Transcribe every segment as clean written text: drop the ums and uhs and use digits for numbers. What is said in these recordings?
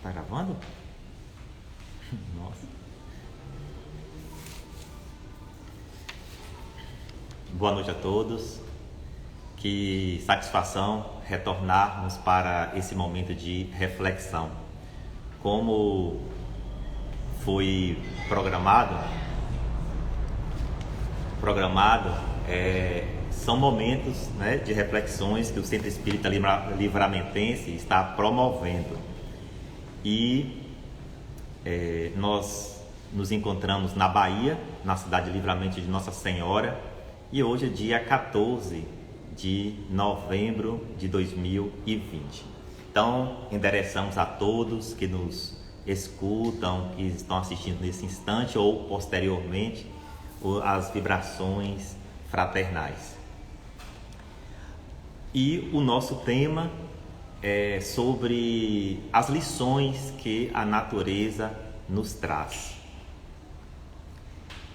Tá gravando? Nossa. Boa noite a todos. Que satisfação retornarmos para esse momento de reflexão. Como foi programado, são momentos, né, de reflexões que o Centro Espírita Livramentense está promovendo. E nós nos encontramos na Bahia, na cidade de Livramento de Nossa Senhora, e hoje é dia 14 de novembro de 2020. Então, endereçamos a todos que nos escutam, que estão assistindo nesse instante ou posteriormente, as vibrações fraternais. E o nosso tema é sobre as lições que a natureza nos traz.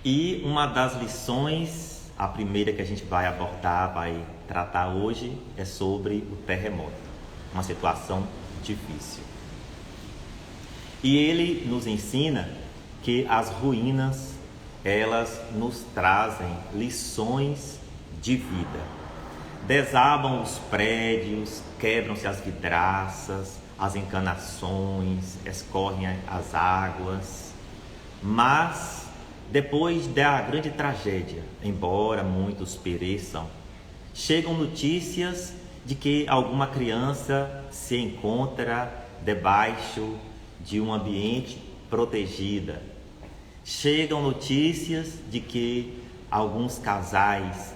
E uma das lições, a primeira que a gente vai abordar, vai tratar hoje, é sobre o terremoto, uma situação difícil. E ele nos ensina que as ruínas, elas nos trazem lições de vida. Desabam os prédios, quebram-se as vidraças, as encanações, escorrem as águas. Mas, depois da grande tragédia, embora muitos pereçam, chegam notícias de que alguma criança se encontra debaixo de um ambiente protegida. Chegam notícias de que alguns casais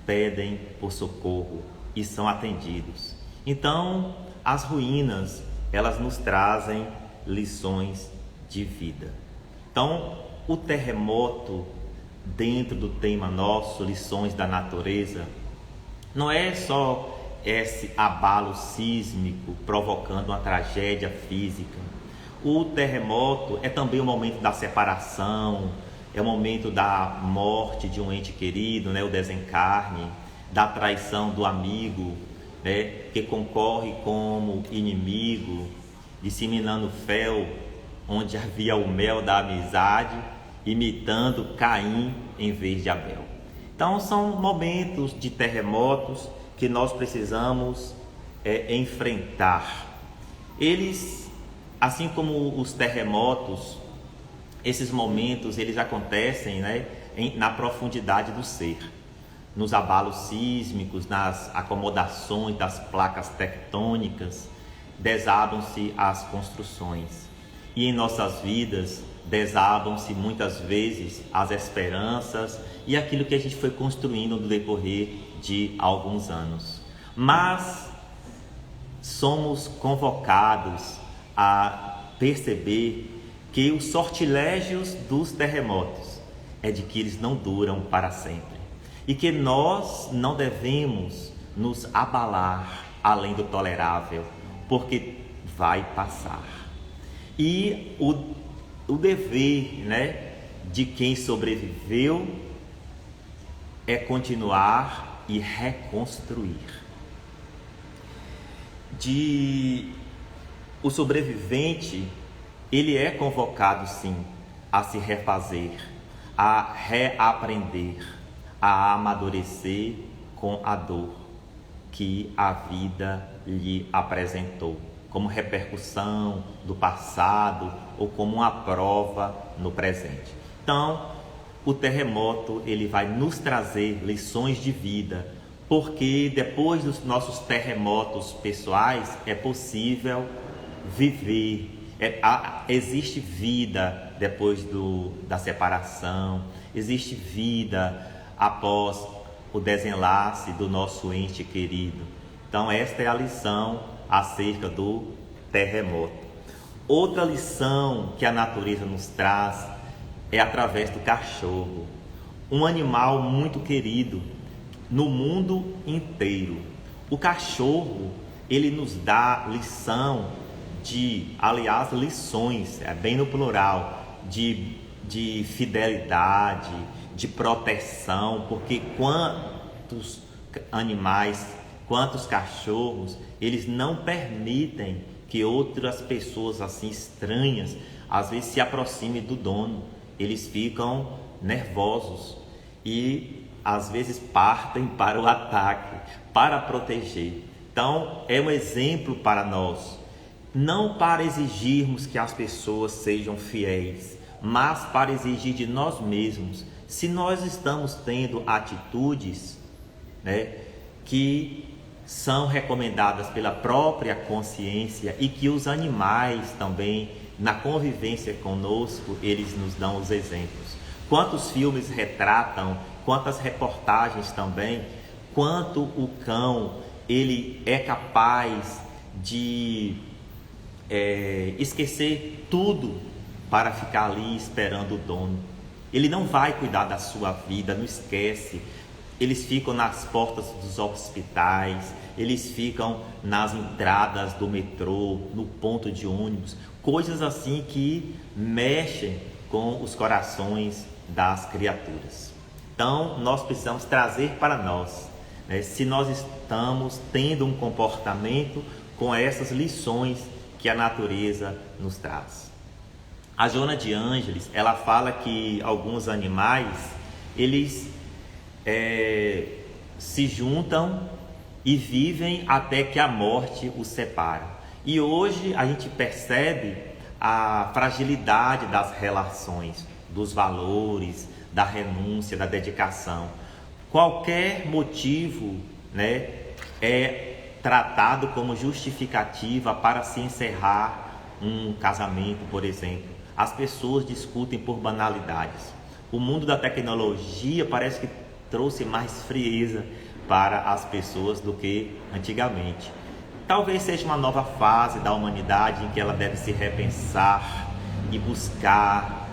pedem por socorro e são atendidos. Então, as ruínas, elas nos trazem lições de vida. Então, o terremoto, dentro do tema nosso, lições da natureza, não é só esse abalo sísmico provocando uma tragédia física. O terremoto é também o momento da separação, é o momento da morte de um ente querido, né? O desencarne, da traição do amigo, né? Que concorre como inimigo, disseminando fel onde havia o mel da amizade, imitando Caim em vez de Abel. Então são momentos de terremotos que nós precisamos enfrentar. Eles, assim como os terremotos, esses momentos eles acontecem, né, na profundidade do ser, nos abalos sísmicos, nas acomodações das placas tectônicas, desabam-se as construções. E em nossas vidas desabam-se muitas vezes as esperanças e aquilo que a gente foi construindo no decorrer de alguns anos. Mas somos convocados a perceber que os sortilégios dos terremotos é de que eles não duram para sempre e que nós não devemos nos abalar além do tolerável, porque vai passar. E o dever, né, de quem sobreviveu é continuar e reconstruir. O sobrevivente, ele é convocado sim a se refazer, a reaprender, a amadurecer com a dor que a vida lhe apresentou, como repercussão do passado ou como uma prova no presente. Então, o terremoto ele vai nos trazer lições de vida, porque depois dos nossos terremotos pessoais é possível viver. Existe vida depois da separação, existe vida após o desenlace do nosso ente querido. Então esta é a lição acerca do terremoto. Outra lição que a natureza nos traz é através do cachorro, um animal muito querido no mundo inteiro. O cachorro, ele nos dá lições, bem no plural, de fidelidade, de proteção, porque quantos animais, quantos cachorros, eles não permitem que outras pessoas assim estranhas às vezes se aproximem do dono. Eles ficam nervosos e às vezes partem para o ataque, para proteger. Então é um exemplo para nós, não para exigirmos que as pessoas sejam fiéis, mas para exigir de nós mesmos, se nós estamos tendo atitudes, que são recomendadas pela própria consciência e que os animais também, na convivência conosco, eles nos dão os exemplos. Quantos filmes retratam, quantas reportagens também, quanto o cão, ele é capaz de esquecer tudo para ficar ali esperando o dono. Ele não vai cuidar da sua vida, não esquece. Eles ficam nas portas dos hospitais, eles ficam nas entradas do metrô, no ponto de ônibus, coisas assim que mexem com os corações das criaturas. Então, nós precisamos trazer para nós, se nós estamos tendo um comportamento com essas lições que a natureza nos traz. A Joana de Ângeles, ela fala que alguns animais, eles se juntam e vivem até que a morte os separe. E hoje a gente percebe a fragilidade das relações, dos valores, da renúncia, da dedicação. Qualquer motivo, é tratado como justificativa para se encerrar um casamento, por exemplo. As pessoas discutem por banalidades. O mundo da tecnologia parece que trouxe mais frieza para as pessoas do que antigamente. Talvez seja uma nova fase da humanidade em que ela deve se repensar e buscar,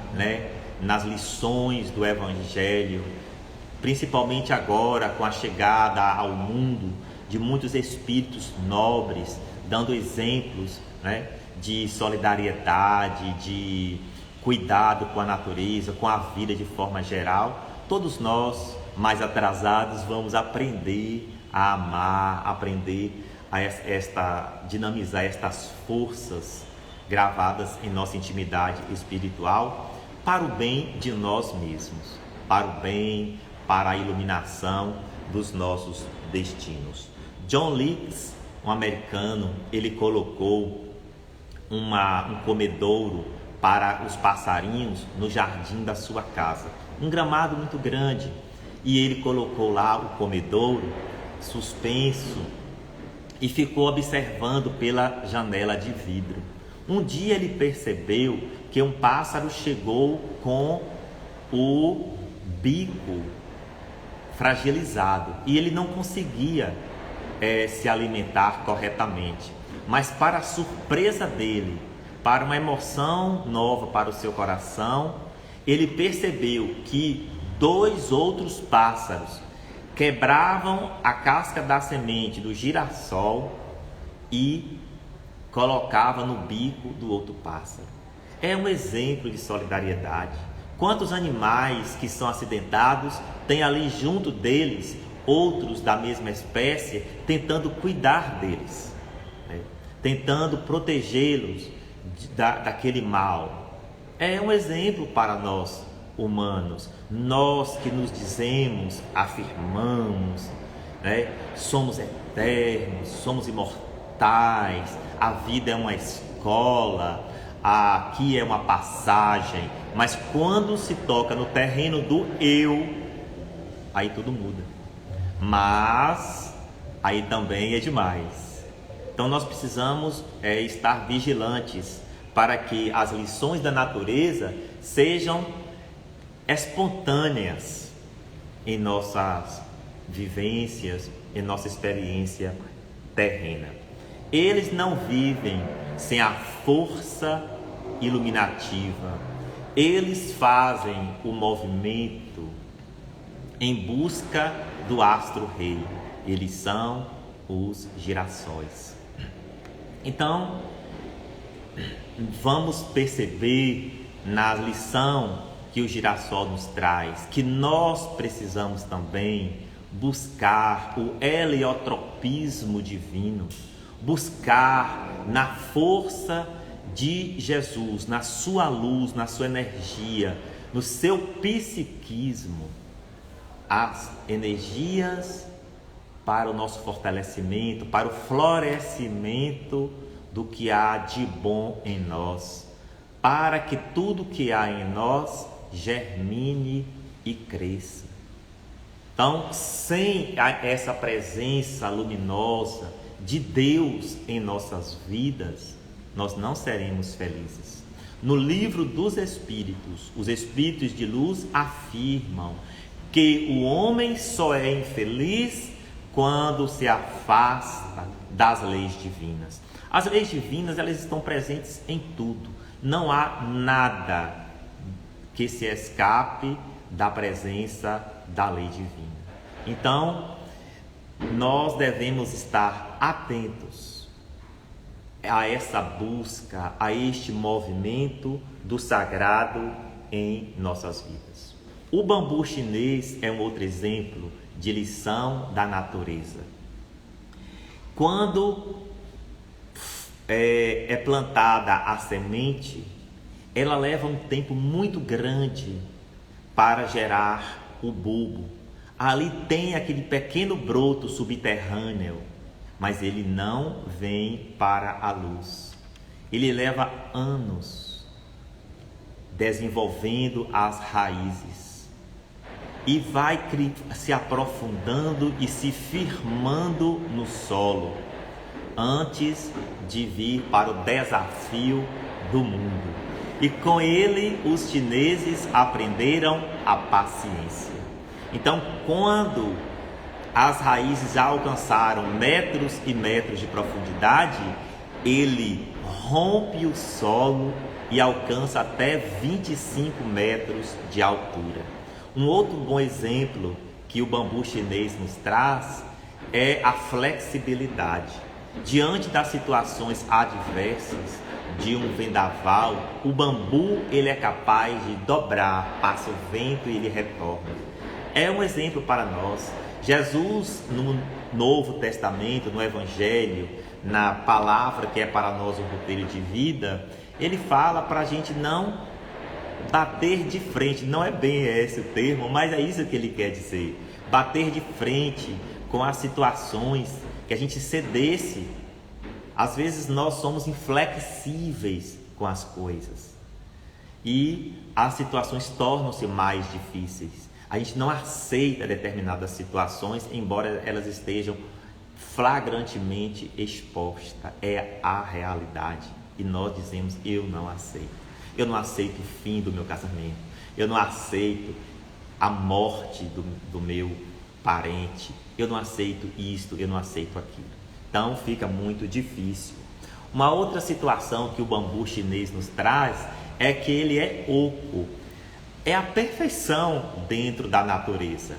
nas lições do Evangelho, principalmente agora com a chegada ao mundo de muitos espíritos nobres, dando exemplos, de solidariedade, de cuidado com a natureza, com a vida de forma geral. Todos nós, mais atrasados, vamos aprender a amar, aprender a dinamizar estas forças gravadas em nossa intimidade espiritual para o bem de nós mesmos, para o bem, para a iluminação dos nossos destinos. John Leakes, um americano, ele colocou um comedouro para os passarinhos no jardim da sua casa, um gramado muito grande, e ele colocou lá o comedouro suspenso e ficou observando pela janela de vidro. Um dia ele percebeu que um pássaro chegou com o bico fragilizado e ele não conseguia se alimentar corretamente. Mas para a surpresa dele, para uma emoção nova para o seu coração, ele percebeu que 2 outros pássaros quebravam a casca da semente do girassol e colocavam no bico do outro pássaro. É um exemplo de solidariedade. Quantos animais que são acidentados têm ali junto deles outros da mesma espécie tentando cuidar deles, tentando protegê-los daquele mal. É um exemplo para nós humanos, nós que nos dizemos, afirmamos, somos eternos, somos imortais, a vida é uma escola, aqui é uma passagem, mas quando se toca no terreno do eu, aí tudo muda. Mas aí também é demais. Então nós precisamos estar vigilantes para que as lições da natureza sejam espontâneas em nossas vivências, em nossa experiência terrena. Eles não vivem sem a força iluminativa. Eles fazem o movimento em busca do astro-rei. Eles são os girassóis. Então, vamos perceber na lição que o girassol nos traz, que nós precisamos também buscar o heliotropismo divino, buscar na força de Jesus, na sua luz, na sua energia, no seu psiquismo, as energias para o nosso fortalecimento, para o florescimento do que há de bom em nós, para que tudo que há em nós germine e cresça. Então, sem essa presença luminosa de Deus em nossas vidas, nós não seremos felizes. No livro dos Espíritos, os Espíritos de luz afirmam que o homem só é infeliz quando se afasta das leis divinas. As leis divinas, elas estão presentes em tudo. Não há nada que se escape da presença da lei divina. Então, nós devemos estar atentos a essa busca, a este movimento do sagrado em nossas vidas. O bambu chinês é um outro exemplo de lição da natureza. Quando é plantada a semente, ela leva um tempo muito grande para gerar o bulbo. Ali tem aquele pequeno broto subterrâneo, mas ele não vem para a luz. Ele leva anos desenvolvendo as raízes e vai se aprofundando e se firmando no solo antes de vir para o desafio do mundo. E com ele os chineses aprenderam a paciência. Então, quando as raízes já alcançaram metros e metros de profundidade, ele rompe o solo e alcança até 25 metros de altura. Um outro bom exemplo que o bambu chinês nos traz é a flexibilidade. Diante das situações adversas de um vendaval, o bambu ele é capaz de dobrar, passa o vento e ele retorna. É um exemplo para nós. Jesus, no Novo Testamento, no Evangelho, na palavra que é para nós o roteiro de vida, ele fala para a gente não bater de frente. Não é bem esse o termo, mas é isso que ele quer dizer. Bater de frente com as situações, que a gente cedesse. Às vezes nós somos inflexíveis com as coisas e as situações tornam-se mais difíceis. A gente não aceita determinadas situações, embora elas estejam flagrantemente expostas. É a realidade. E nós dizemos, eu não aceito. Eu não aceito o fim do meu casamento. Eu não aceito a morte do meu parente. Eu não aceito isto, eu não aceito aquilo. Então fica muito difícil. Uma outra situação que o bambu chinês nos traz é que ele é oco. É a perfeição dentro da natureza.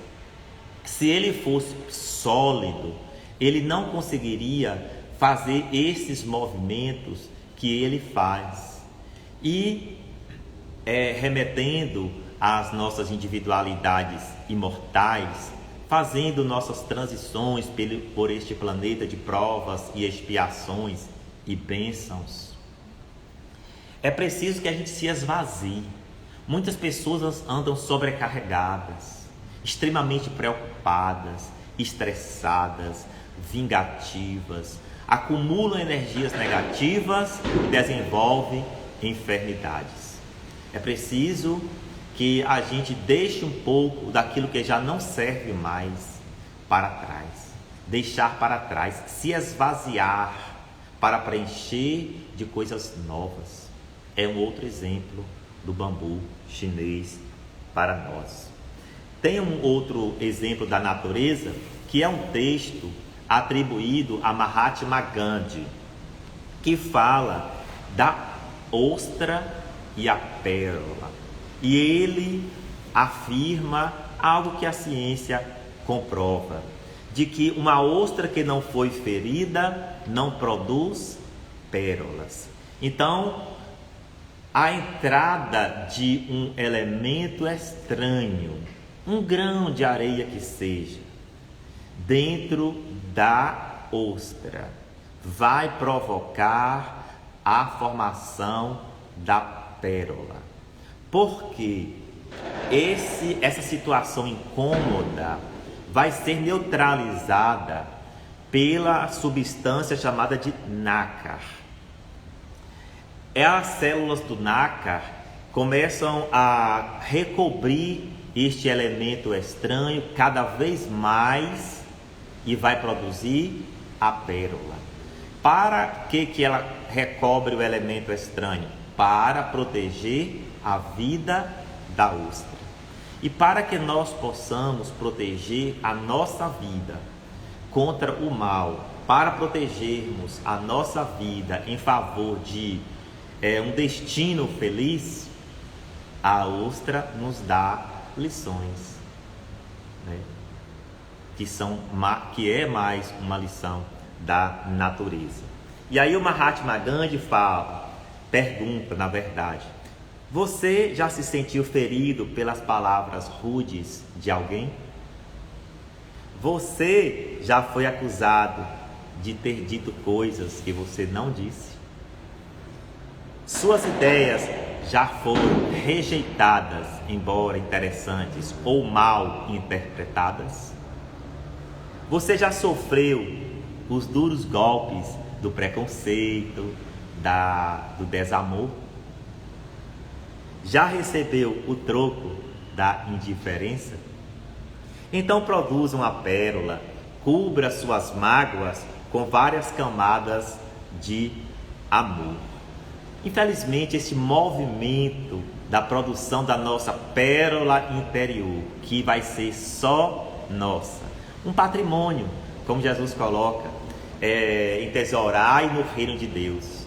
Se ele fosse sólido, ele não conseguiria fazer esses movimentos que ele faz. E remetendo às nossas individualidades imortais, fazendo nossas transições por este planeta de provas e expiações e bênçãos, é preciso que a gente se esvazie. Muitas pessoas andam sobrecarregadas, extremamente preocupadas, estressadas, vingativas, acumulam energias negativas e desenvolvem enfermidades. É preciso que a gente deixe um pouco daquilo que já não serve mais para trás, deixar para trás, se esvaziar para preencher de coisas novas. É um outro exemplo do bambu chinês para nós. Tem um outro exemplo da natureza, que é um texto atribuído a Mahatma Gandhi, que fala da ostra e a pérola. E ele afirma algo que a ciência comprova, de que uma ostra que não foi ferida não produz pérolas. Então, a entrada de um elemento estranho, um grão de areia que seja, dentro da ostra, vai provocar a formação da pérola. Porque essa situação incômoda vai ser neutralizada pela substância chamada de nácar. As células do nácar começam a recobrir este elemento estranho cada vez mais e vai produzir a pérola. Para que ela recobre o elemento estranho? Para proteger a vida da ostra. E para que nós possamos proteger a nossa vida contra o mal, para protegermos a nossa vida em favor de um destino feliz, a ostra nos dá lições, né? que é mais uma lição da natureza. E aí o Mahatma Gandhi pergunta, na verdade: você já se sentiu ferido pelas palavras rudes de alguém? Você já foi acusado de ter dito coisas que você não disse? Suas ideias já foram rejeitadas, embora interessantes, ou mal interpretadas? Você já sofreu os duros golpes do preconceito, do desamor? Já recebeu o troco da indiferença? Então produza uma pérola, cubra suas mágoas com várias camadas de amor. Infelizmente, esse movimento da produção da nossa pérola interior, que vai ser só nossa, um patrimônio, como Jesus coloca, entesourai no reino de Deus,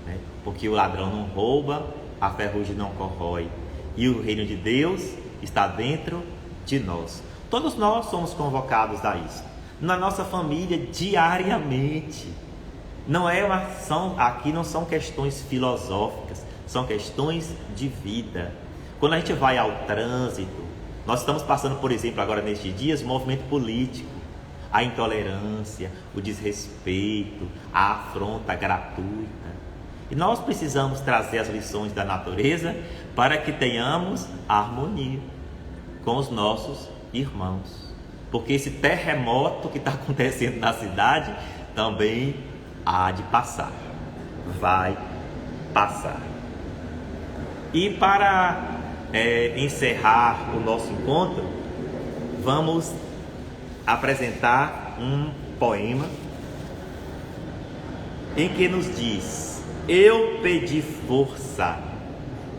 né? Porque o ladrão não rouba, a ferrugem não corrói, e o reino de Deus está dentro de nós. Todos nós somos convocados a isso, na nossa família, diariamente. Aqui não são questões filosóficas, são questões de vida. Quando a gente vai ao trânsito, nós estamos passando, por exemplo, agora nestes dias, movimento político, a intolerância, o desrespeito, a afronta gratuita. E nós precisamos trazer as lições da natureza para que tenhamos harmonia com os nossos irmãos. Porque esse terremoto que está acontecendo na cidade também há de passar, vai passar. E para encerrar o nosso encontro, vamos apresentar um poema em que nos diz: eu pedi força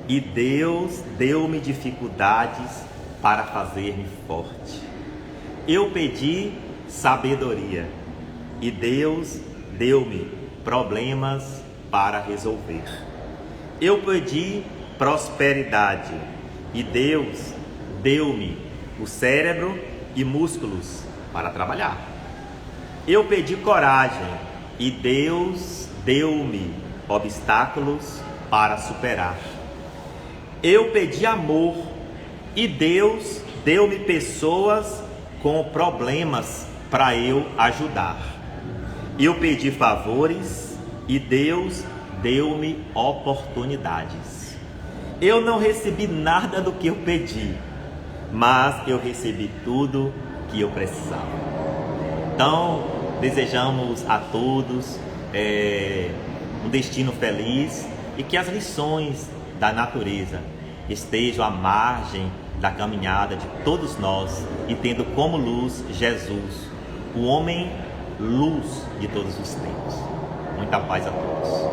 e Deus deu-me dificuldades para fazer-me forte. Eu pedi sabedoria e Deus deu-me problemas para resolver. Eu pedi prosperidade e Deus deu-me o cérebro e músculos para trabalhar. Eu pedi coragem e Deus deu-me obstáculos para superar. Eu pedi amor e Deus deu-me pessoas com problemas para eu ajudar. Eu pedi favores e Deus deu-me oportunidades. Eu não recebi nada do que eu pedi, mas eu recebi tudo que eu precisava. Então, desejamos a todos um destino feliz e que as lições da natureza estejam à margem da caminhada de todos nós e tendo como luz Jesus, o homem luz de todos os tempos. Muita paz a todos.